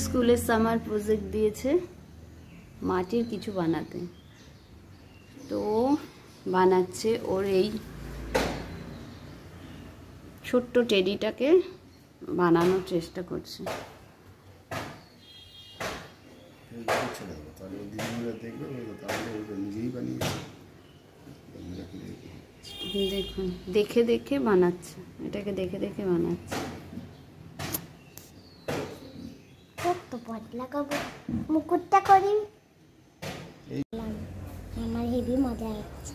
স্কুলের summer project দিয়েছে মাটির কিছু বানাতে, তো বানাচ্ছে ওর এই ছোট্ট টেডিটাকে বানানোর চেষ্টা করছে। দেখুন দেখে দেখে বানাচ্ছে, এটাকে দেখে দেখে বানাচ্ছে। মুকুটটা করি, আমার হেভি মজা হচ্ছে।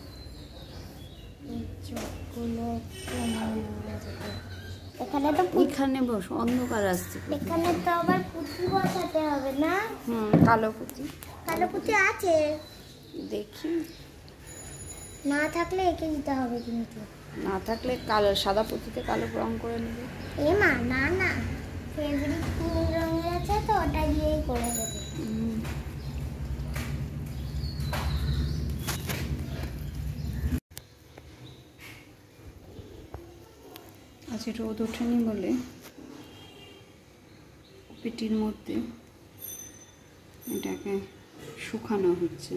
এখানে বস, অন্ধকার আসছে। এখানে তো আবার পুঁতি বসাতে হবে না? কালো পুঁতি। কালো পুঁতি আছে দেখি, না থাকলে এঁকে দিতে হবে, কিন্তু না থাকলে কালো সাদা পুঁতিতে কালো রং করে নেবে। এ মা, না না, ফেব্রিক নীল রঙের আছে তো ওটা দিয়েই করে দেবে। আচ্ছা, রোদ ওঠেনি বলে পেটির মধ্যে এটাকে শুকানো হচ্ছে।